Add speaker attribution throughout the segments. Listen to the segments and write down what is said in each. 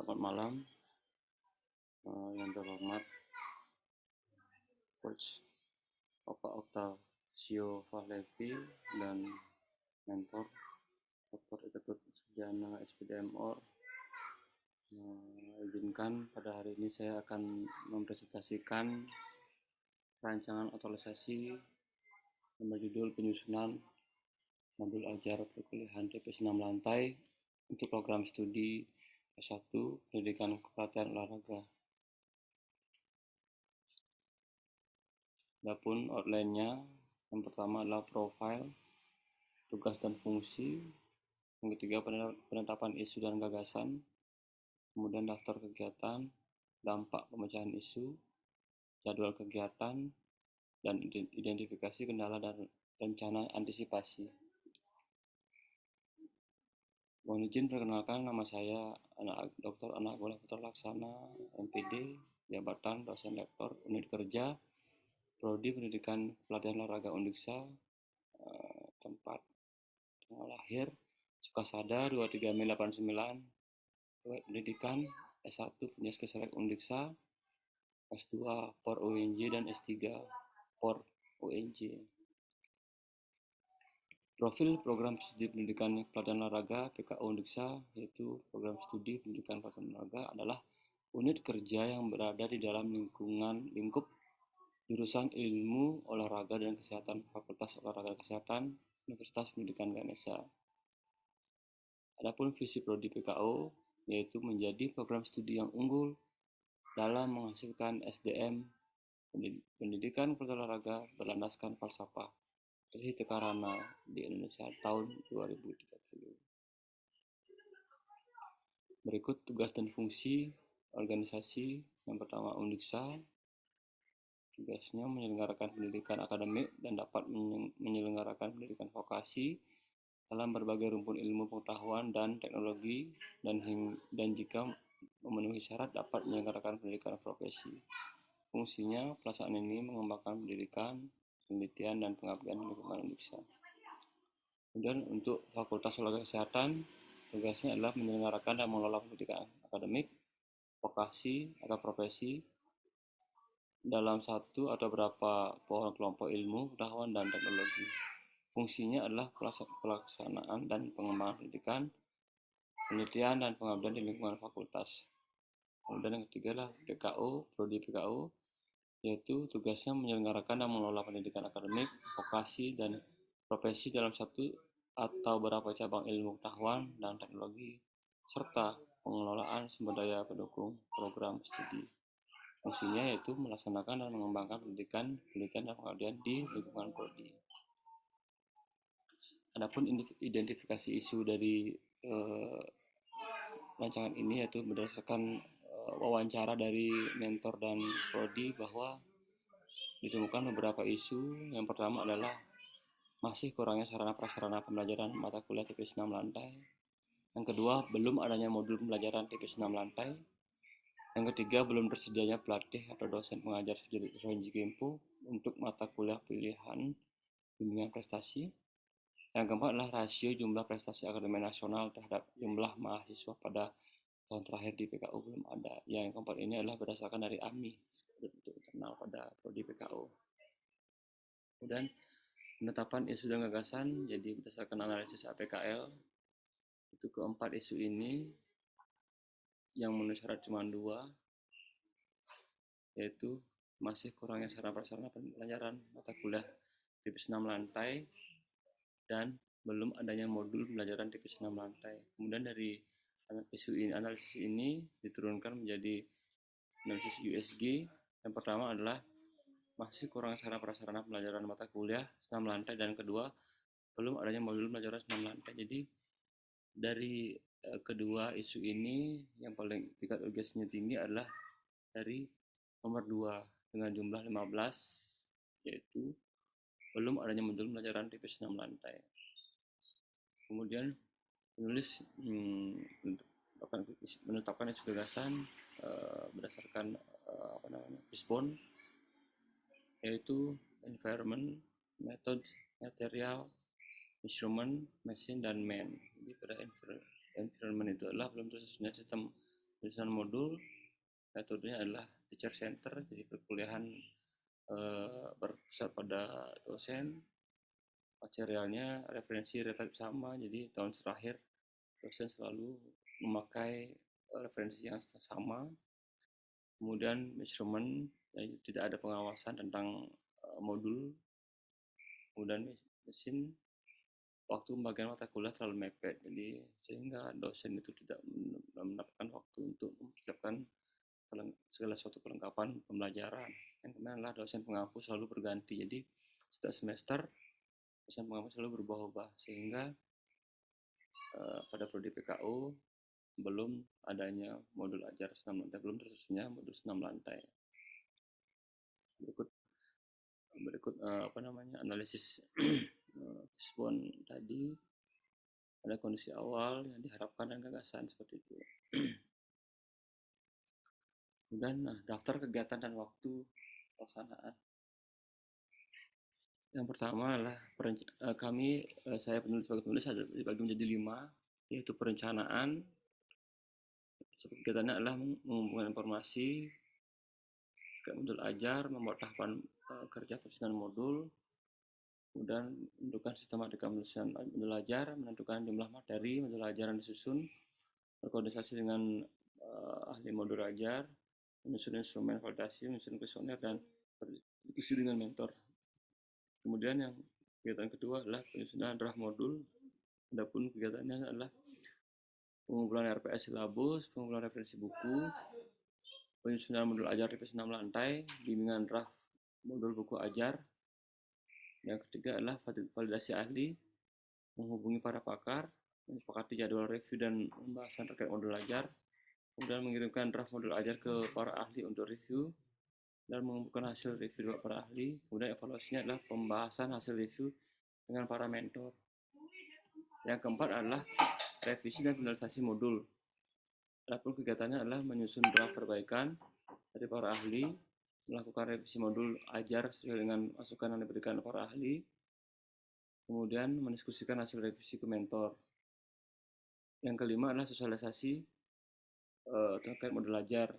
Speaker 1: Selamat malam, yang terhormat Coach Bapak Octavio Fahlevi dan mentor Dr. Iketut Sugiana SPDM-OR. Izinkan pada hari ini saya akan mempresentasikan rancangan aktualisasi yang berjudul penyusunan modul ajar perkuliahan TP 6 lantai untuk program studi S1 Pendidikan Kepelatihan Olahraga. Adapun outline-nya, yang pertama adalah profil, tugas dan fungsi, yang ketiga penetapan isu dan gagasan, kemudian daftar kegiatan, dampak pemecahan isu, jadwal kegiatan, dan identifikasi kendala dan rencana antisipasi. Mohon izin perkenalkan, nama saya Dr. Anagula Putra Laksana, MPD, jabatan dosen lektor unit kerja, Prodi Pendidikan Pelatihan Olahraga Undiksa, tempat lahir Sukasada 23 Mei 89, pendidikan S1 Penjaskes Selek Undiksa, S2 POR UNJ dan S3 POR UNJ. Profil program studi pendidikan pelatihan olahraga PKO Undiksa, yaitu program studi pendidikan pelatihan olahraga adalah unit kerja yang berada di dalam lingkup jurusan ilmu olahraga dan kesehatan Fakultas Olahraga dan Kesehatan Universitas Pendidikan Ganesha. Adapun visi prodi PKO yaitu menjadi program studi yang unggul dalam menghasilkan SDM pendidikan olahraga berlandaskan falsafah Trihita Karana di Indonesia tahun 2030. Berikut tugas dan fungsi organisasi. Yang pertama, Undiksa. Tugasnya menyelenggarakan pendidikan akademik dan dapat menyelenggarakan pendidikan vokasi dalam berbagai rumpun ilmu pengetahuan dan teknologi, dan jika memenuhi syarat dapat menyelenggarakan pendidikan profesi. Fungsinya, pelaksanaan ini mengembangkan pendidikan, penelitian, dan pengabdian lingkungan Undiksa. Kemudian untuk Fakultas Olahraga Kesehatan, tugasnya adalah menyelenggarakan dan mengelola pendidikan akademik, vokasi atau profesi dalam satu atau beberapa kelompok ilmu, pengetahuan, dan teknologi. Fungsinya adalah pelaksanaan dan pengembangan pendidikan, penelitian, dan pengabdian di lingkungan fakultas. Kemudian yang ketiga adalah PKO, prodi PKO, yaitu tugasnya menyelenggarakan dan mengelola pendidikan akademik, vokasi, dan profesi dalam satu atau beberapa cabang ilmu pengetahuan dan teknologi, serta pengelolaan sumber daya pendukung program studi. Fungsinya yaitu melaksanakan dan mengembangkan pendidikan dan pengabdian di lingkungan prodi. Adapun identifikasi isu dari rancangan ini yaitu berdasarkan wawancara dari mentor dan prodi bahwa ditemukan beberapa isu. Yang pertama adalah masih kurangnya sarana prasarana pembelajaran mata kuliah TP 6 lantai. Yang kedua, belum adanya modul pembelajaran TP 6 lantai. Yang ketiga, belum tersedianya pelatih atau dosen pengajar Soji Kempo untuk mata kuliah pilihan bimbingan prestasi. Yang keempat adalah rasio jumlah prestasi akademik nasional terhadap jumlah mahasiswa pada tahun terakhir di PKO belum ada. Yang keempat ini adalah berdasarkan dari AMI untuk internal pada prodi PKO. Kemudian penetapan isu dan gagasan, jadi berdasarkan analisis APKL, itu keempat isu ini yang memenuhi syarat cuma dua, yaitu masih kurangnya sarana prasarana pembelajaran mata kuliah tipis 6 lantai dan belum adanya modul pembelajaran tipis 6 lantai. Kemudian dari analisis ini diturunkan menjadi analisis USG. Yang pertama adalah masih kurang sarana prasarana pembelajaran mata kuliah 6 lantai, dan kedua belum adanya modul pembelajaran 6 lantai. Jadi dari kedua isu ini yang paling tingkat urgensinya tinggi adalah dari nomor 2 dengan jumlah 15, yaitu belum adanya modul pembelajaran tipis 6 lantai. Kemudian penulis menetapkan isu gagasan berdasarkan respon, yaitu environment, method, material, instrument, mesin, dan man. Jadi pada environment itu adalah belum tersusunnya sistem Penyusunan modul metodenya adalah teacher center, jadi perkuliahan berpusat pada dosen. Materialnya referensi relatif sama, jadi tahun terakhir dosen selalu memakai referensi yang sama. Kemudian measurement, jadi tidak ada pengawasan tentang modul. Kemudian mesin, waktu pembagian mata kuliah terlalu mepet, jadi sehingga dosen itu tidak mendapatkan waktu untuk mempersiapkan segala suatu perlengkapan pembelajaran. Yang kemudian adalah dosen pengampu selalu berganti, jadi setiap semester dosen pengampu selalu berubah-ubah, sehingga pada prodi PKU belum adanya modul ajar senam lantai, belum tersusunnya modul senam lantai. Berikut analisis respon tadi. Ada kondisi awal yang diharapkan dan gagasan seperti itu. Kemudian daftar kegiatan dan waktu pelaksanaan. Yang pertama adalah saya sebagai penulis dibagi menjadi 5, yaitu perencanaan. Kegiatannya adalah mengumpulkan informasi, modul ajar, membuat tahapan kerja penyusunan modul, kemudian menentukan sistematika penyusunan modul ajar, menentukan jumlah materi modul ajar yang disusun, berkoordinasi dengan ahli modul ajar, menyusun instrumen validasi, menyusun kuesioner, dan berdiskusi dengan mentor. Kemudian yang kegiatan kedua adalah penyusunan draft modul. Adapun kegiatannya adalah pengumpulan RPS silabus, pengumpulan referensi buku, penyusunan modul ajar revisi 6 lantai, bimbingan draft modul buku ajar. Yang ketiga adalah validasi ahli, menghubungi para pakar, menyepakati jadwal review dan pembahasan terkait modul ajar, kemudian mengirimkan draft modul ajar ke para ahli untuk review, dan mengumpulkan hasil review para ahli. Kemudian evaluasinya adalah pembahasan hasil review dengan para mentor. Yang keempat adalah revisi dan finalisasi modul. Adapun kegiatannya adalah menyusun draft perbaikan dari para ahli, melakukan revisi modul ajar sesuai dengan masukan yang diberikan para ahli, kemudian mendiskusikan hasil revisi ke mentor. Yang kelima adalah sosialisasi terkait modul ajar.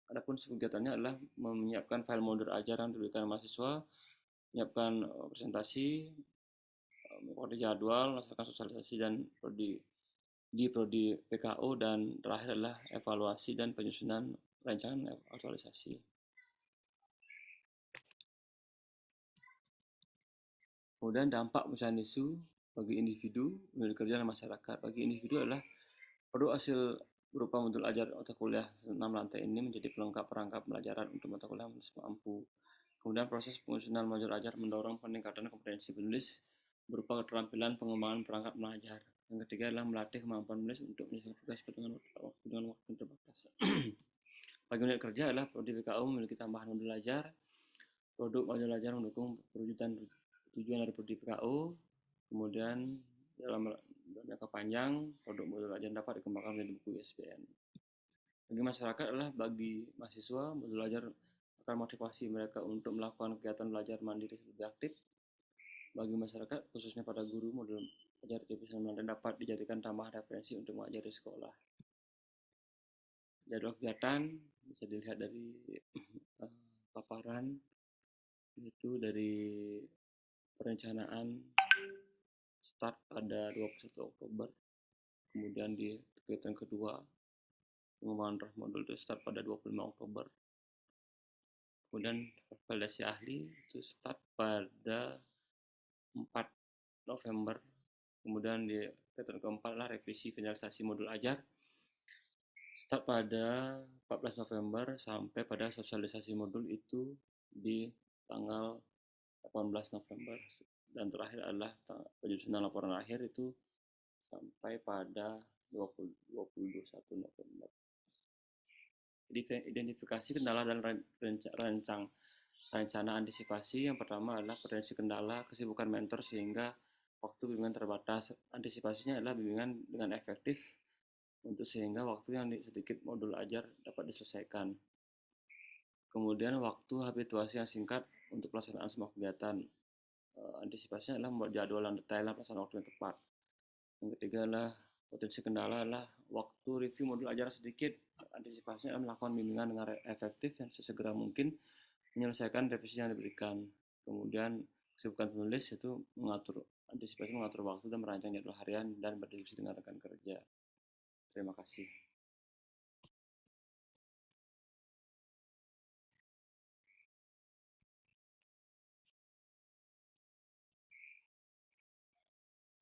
Speaker 1: Adapun kegiatannya adalah menyiapkan file modul ajar yang diberikan mahasiswa, menyiapkan presentasi, mengkoordinasi jadwal, melaksanakan sosialisasi dan di prodi PKU, dan terakhir adalah evaluasi dan penyusunan rancangan aktualisasi. Kemudian dampak pemecahan isu bagi individu, unit kerja, dan masyarakat. Bagi individu adalah produk hasil berupa modul ajar mata kuliah 6 lantai ini menjadi pelengkap perangkat pembelajaran untuk mata kuliah mampu. Kemudian proses pengusunan modul ajar mendorong peningkatan kompetensi penulis berupa keterampilan pengembangan perangkat belajar. Yang ketiga adalah melatih kemampuan menulis untuk menyelesaikan tugas dengan waktu terbatas. Bagi unit kerja adalah prodi PKU memiliki tambahan modul ajar. Produk modul ajar mendukung perwujudan tujuan dari prodi PKU. Kemudian dalam jangka panjang, produk modul ajar dapat dikembangkan menjadi buku ISBN. Bagi masyarakat adalah bagi mahasiswa, modul ajar akan motivasi mereka untuk melakukan kegiatan belajar mandiri lebih aktif. Bagi masyarakat, khususnya pada guru, modul ajar TV9 dapat dijadikan tambahan referensi untuk mengajari sekolah. Jadwal kegiatan bisa dilihat dari paparan, itu dari perencanaan start pada 21 Oktober, kemudian di kegiatan kedua pengembangan draft modul itu start pada 25 Oktober, kemudian validasi ahli itu start pada 4 November, kemudian di kegiatan keempat adalah revisi finalisasi modul ajar start pada 14 November sampai pada sosialisasi modul itu di tanggal 18 November, dan terakhir adalah penyusunan laporan akhir itu sampai pada 21 November. Identifikasi kendala dan rencana antisipasi. Yang pertama adalah potensi kendala kesibukan mentor sehingga waktu bimbingan terbatas. Antisipasinya adalah bimbingan dengan efektif untuk sehingga waktu yang sedikit modul ajar dapat diselesaikan. Kemudian waktu habituasi yang singkat untuk pelaksanaan semua kegiatan. Antisipasinya adalah membuat jadwal yang detail dan pelaksanaan waktu yang tepat. Yang ketiga adalah potensi kendala adalah waktu review modul ajar sedikit antisipasinya adalah melakukan bimbingan dengan efektif dan sesegera mungkin menyelesaikan revisi yang diberikan. Kemudian kesibukan penulis itu mengatur waktu dan merancang jadwal harian dan berdiskusi dengan rekan kerja. Terima kasih.